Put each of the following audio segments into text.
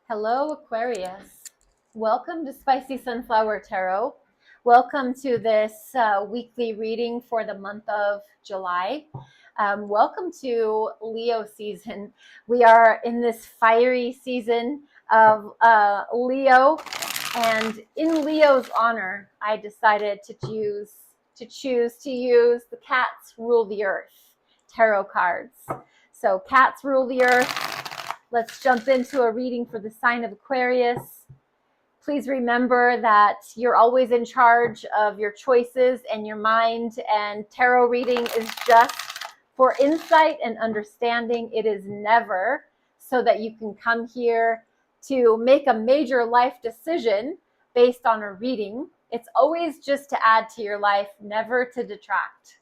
Hello, Aquarius. Welcome to Spicy Sunflower Tarot. Welcome to this weekly reading for the month of July. Welcome to Leo season. We are in this fiery season of Leo, and in Leo's honor, I decided to choose to use the Cats Rule the Earth tarot cards. So cats rule the earth. Let's jump into a reading for the sign of Aquarius. Please remember that you're always in charge of your choices and your mind, and tarot reading is just for insight and understanding. It is never so that you can come here to make a major life decision based on a reading. It's always just to add to your life, never to detract.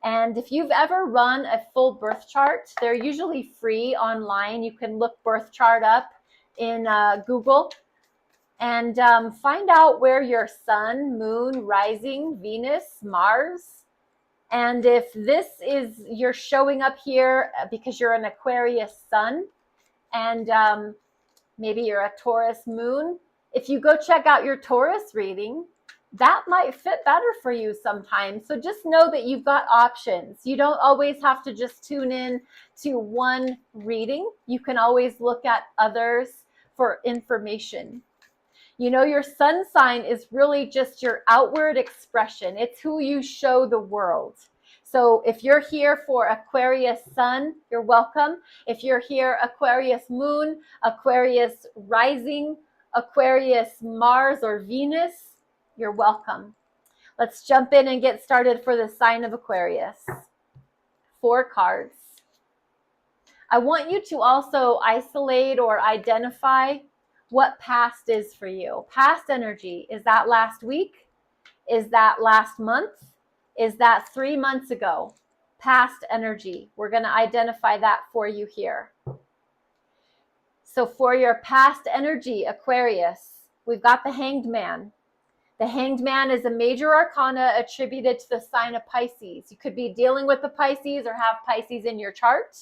And if you've ever run a full birth chart, they're usually free online. You can look birth chart up in Google and find out where your sun, moon, rising, Venus, Mars. And if you're showing up here because you're an Aquarius sun and maybe you're a Taurus moon, if you go check out your Taurus reading, that might fit better for you sometimes. So just know that you've got options. You don't always have to just tune in to one reading. You can always look at others for information. You know, your sun sign is really just your outward expression. It's who you show the world. So if you're here for Aquarius sun, you're welcome. If you're here Aquarius moon, Aquarius rising, Aquarius Mars or Venus, you're welcome. Let's jump in and get started for the sign of Aquarius. 4 cards. I want you to also isolate or identify what past is for you. Past energy. Is that last week? Is that last month? Is that 3 months ago? Past energy. We're going to identify that for you here. So for your past energy, Aquarius, we've got the Hanged Man. The Hanged Man is a major arcana attributed to the sign of Pisces. You could be dealing with the Pisces or have Pisces in your chart.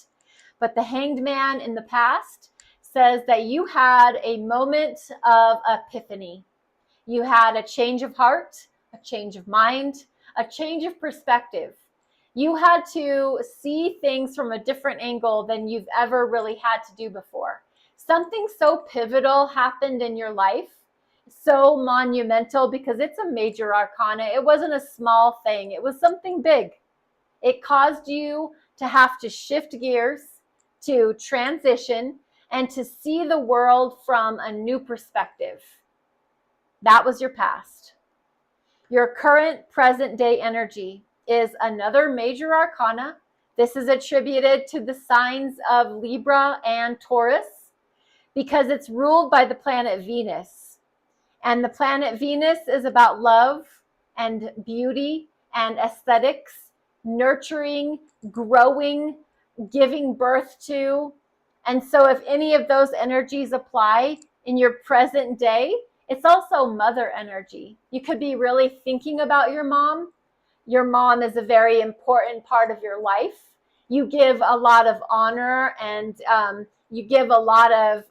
But the Hanged Man in the past says that you had a moment of epiphany. You had a change of heart, a change of mind, a change of perspective. You had to see things from a different angle than you've ever really had to do before. Something so pivotal happened in your life, so monumental, because it's a major arcana. It wasn't a small thing. It was something big. It caused you to have to shift gears, to transition, and to see the world from a new perspective. That was your past. Your current present day energy is another major arcana. This is attributed to the signs of Libra and Taurus because it's ruled by the planet Venus. And the planet Venus is about love and beauty and aesthetics, nurturing, growing, giving birth to. And so if any of those energies apply in your present day, it's also mother energy. You could be really thinking about your mom. Your mom is a very important part of your life. You give a lot of honor and you give a lot of,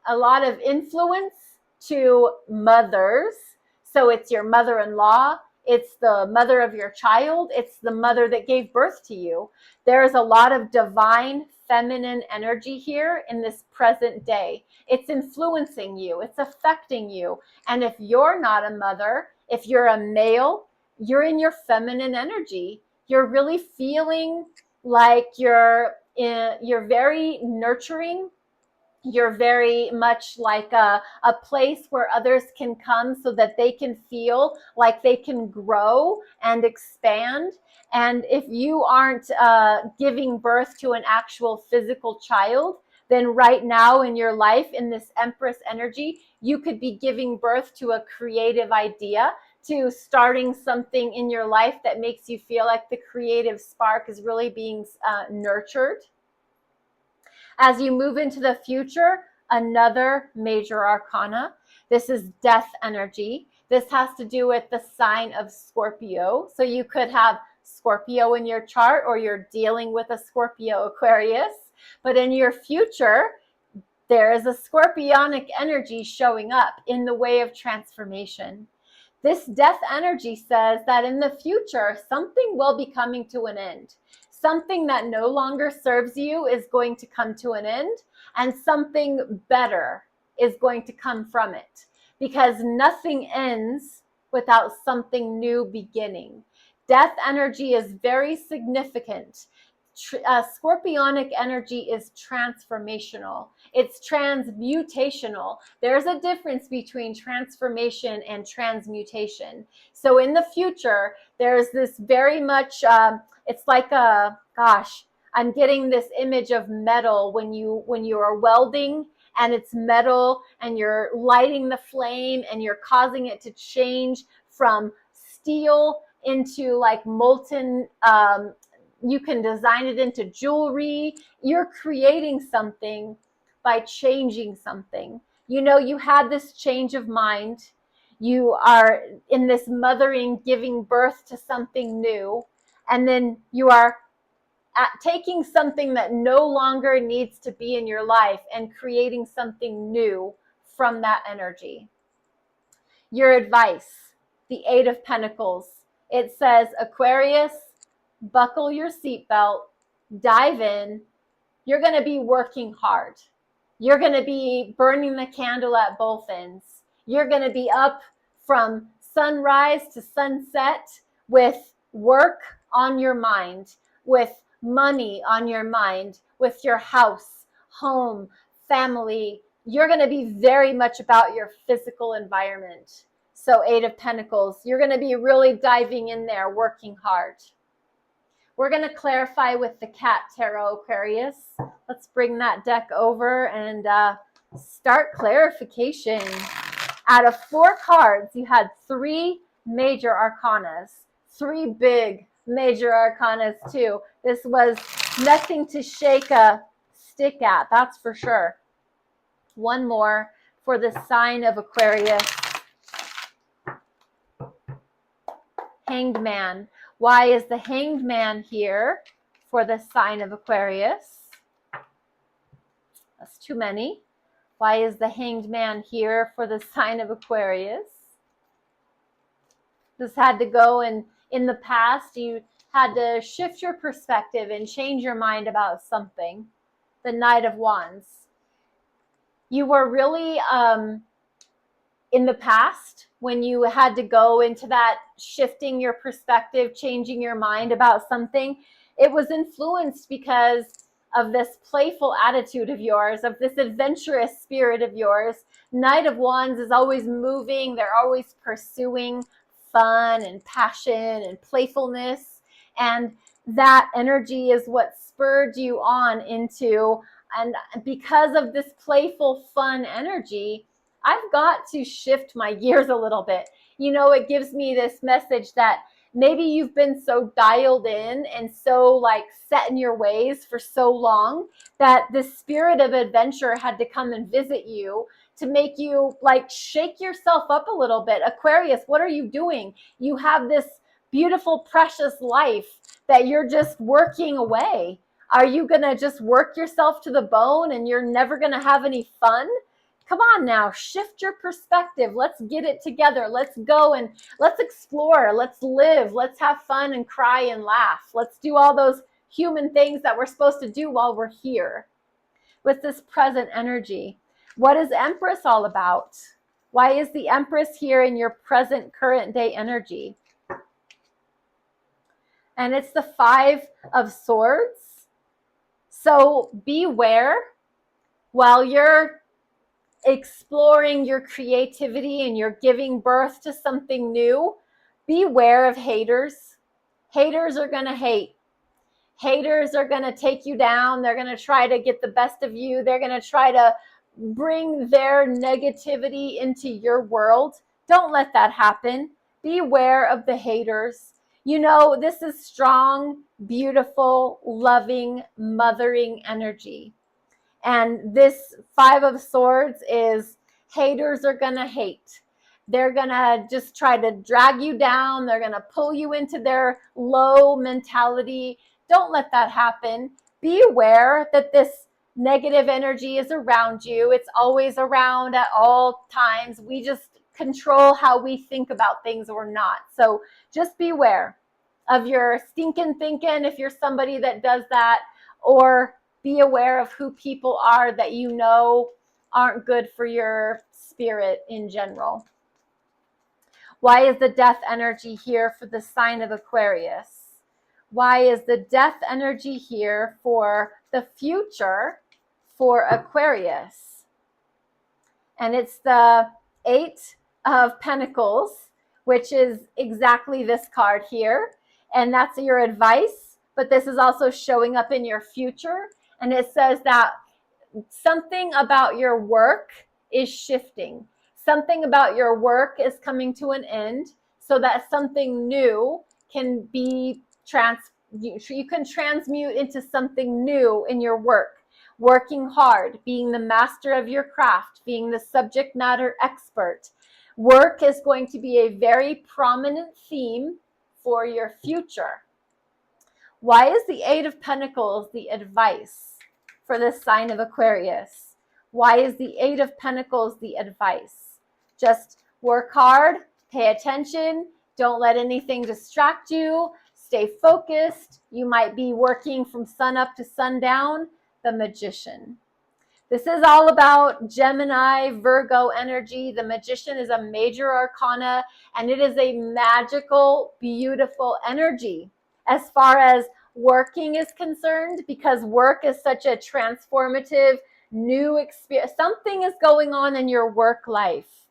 a lot of influence to mothers. So it's your mother-in-law, it's the mother of your child, it's the mother that gave birth to you. There's a lot of divine feminine energy here in this present day. It's influencing you, it's affecting you. And if you're not a mother, if you're a male, you're in your feminine energy. You're really feeling like you're very nurturing. You're very much like a place where others can come so that they can feel like they can grow and expand. And if you aren't giving birth to an actual physical child, then right now in your life, in this Empress energy, you could be giving birth to a creative idea, to starting something in your life that makes you feel like the creative spark is really being nurtured. As you move into the future, another major arcana. This is death energy. This has to do with the sign of Scorpio. So you could have Scorpio in your chart, or you're dealing with a Scorpio Aquarius. But in your future, there is a scorpionic energy showing up in the way of transformation. This death energy says that in the future, something will be coming to an end. Something that no longer serves you is going to come to an end, and something better is going to come from it, because nothing ends without something new beginning. Death energy is very significant. Scorpionic energy is transformational. It's transmutational. There's a difference between transformation and transmutation. So in the future, there's this very much, it's like I'm getting this image of metal when you are welding, and it's metal and you're lighting the flame and you're causing it to change from steel into like molten, you can design it into jewelry. You're creating something by changing something. You know, you had this change of mind. You are in this mothering, giving birth to something new. And then you are taking something that no longer needs to be in your life and creating something new from that energy. Your advice, the Eight of Pentacles. It says, Aquarius, buckle your seatbelt, dive in. You're going to be working hard. You're going to be burning the candle at both ends. You're going to be up from sunrise to sunset with work on your mind, with money on your mind, with your house, home, family. You're going to be very much about your physical environment. So Eight of Pentacles, you're going to be really diving in there, working hard. We're going to clarify with the Cat Tarot, Aquarius. Let's bring that deck over and start clarification. Out of 4 cards, you had 3 major arcanas, 3 big major arcanas too. This was nothing to shake a stick at, that's for sure. One more for the sign of Aquarius. Hanged Man. Why is the Hanged Man here for the sign of Aquarius? That's too many. Why is the Hanged Man here for the sign of Aquarius? This had to go, and in the past you had to shift your perspective and change your mind about something. The Knight of Wands. You were really in the past, when you had to go into that shifting your perspective, changing your mind about something, it was influenced because of this playful attitude of yours, of this adventurous spirit of yours. Knight of Wands is always moving. They're always pursuing fun and passion and playfulness. And that energy is what spurred you on into, and because of this playful, fun energy, I've got to shift my gears a little bit. You know, it gives me this message that maybe you've been so dialed in and so like set in your ways for so long that the spirit of adventure had to come and visit you to make you like shake yourself up a little bit. Aquarius, what are you doing? You have this beautiful, precious life that you're just working away. Are you going to just work yourself to the bone and you're never going to have any fun? Come on now, shift your perspective. Let's get it together. Let's go and let's explore. Let's live. Let's have fun and cry and laugh. Let's do all those human things that we're supposed to do while we're here with this present energy. What is Empress all about? Why is the Empress here in your present current day energy? And it's the 5 of Swords. So beware while you're exploring your creativity and you're giving birth to something new. Beware of haters. Haters are going to hate. Haters are going to take you down. They're going to try to get the best of you. They're going to try to bring their negativity into your world. Don't let that happen. Beware of the haters. You know, this is strong, beautiful, loving, mothering energy. And this 5 of Swords is haters are going to hate. They're going to just try to drag you down. They're going to pull you into their low mentality. Don't let that happen. Be aware that this negative energy is around you. It's always around at all times. We just control how we think about things or not. So just beware of your stinking thinking if you're somebody that does that, or be aware of who people are that you know aren't good for your spirit in general. Why is the death energy here for the sign of Aquarius? Why is the death energy here for the future for Aquarius? And it's the 8 of Pentacles, which is exactly this card here. And that's your advice, but this is also showing up in your future. And it says that something about your work is shifting. Something about your work is coming to an end so that something new can be you can transmute into something new in your work. Working hard, being the master of your craft, being the subject matter expert. Work is going to be a very prominent theme for your future. Why is the 8 of Pentacles the advice for the sign of Aquarius? Why is the 8 of Pentacles the advice? Just work hard, pay attention, don't let anything distract you, stay focused. You might be working from sun up to sundown. The Magician. This is all about Gemini, Virgo energy. The Magician is a major arcana, and it is a magical, beautiful energy as far as working is concerned, because work is such a transformative, new experience. Something is going on in your work life.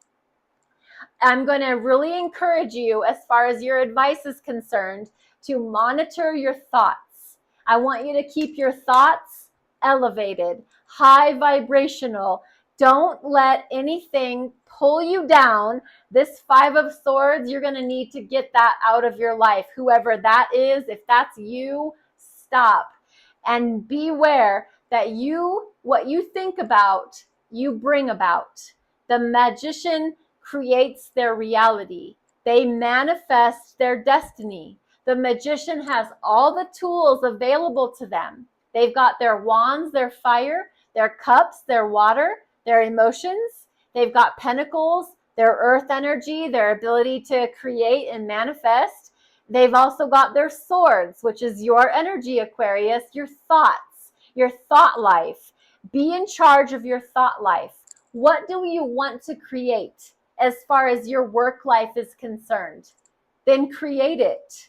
I'm going to really encourage you, as far as your advice is concerned, to monitor your thoughts. I want you to keep your thoughts elevated, high vibrational. Don't let anything pull you down. This 5 of Swords, you're going to need to get that out of your life. Whoever that is, if that's you, stop. And beware that what you think about, you bring about. The Magician creates their reality. They manifest their destiny. The Magician has all the tools available to them. They've got their wands, their fire, their cups, their water, their emotions. They've got pentacles, their earth energy, their ability to create and manifest. They've also got their swords, which is your energy, Aquarius, your thoughts, your thought life. Be in charge of your thought life. What do you want to create as far as your work life is concerned? Then create it.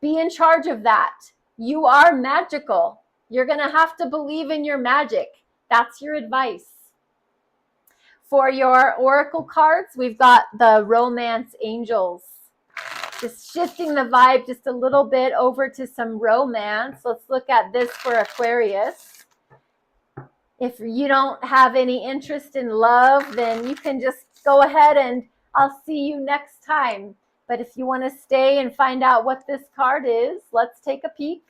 Be in charge of that. You are magical. You're going to have to believe in your magic. That's your advice. For your oracle cards, we've got the Romance Angels. Just shifting the vibe just a little bit over to some romance. Let's look at this for Aquarius. If you don't have any interest in love, then you can just go ahead and I'll see you next time. But if you want to stay and find out what this card is, let's take a peek.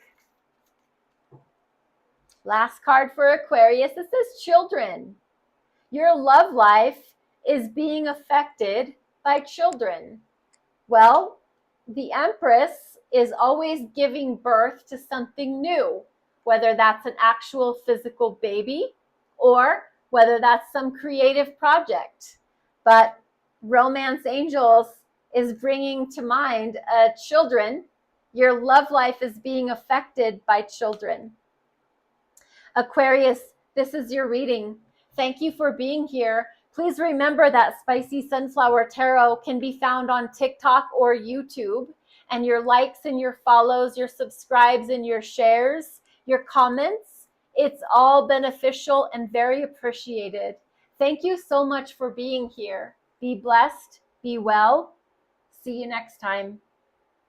Last card for Aquarius. It says children. Your love life is being affected by children. Well, the Empress is always giving birth to something new, whether that's an actual physical baby or whether that's some creative project. But Romance Angels is bringing to mind children. Your love life is being affected by children. Aquarius, this is your reading. Thank you for being here. Please remember that Spicy Sunflower Tarot can be found on TikTok or YouTube. And your likes and your follows, your subscribes and your shares, your comments, it's all beneficial and very appreciated. Thank you so much for being here. Be blessed. Be well. See you next time.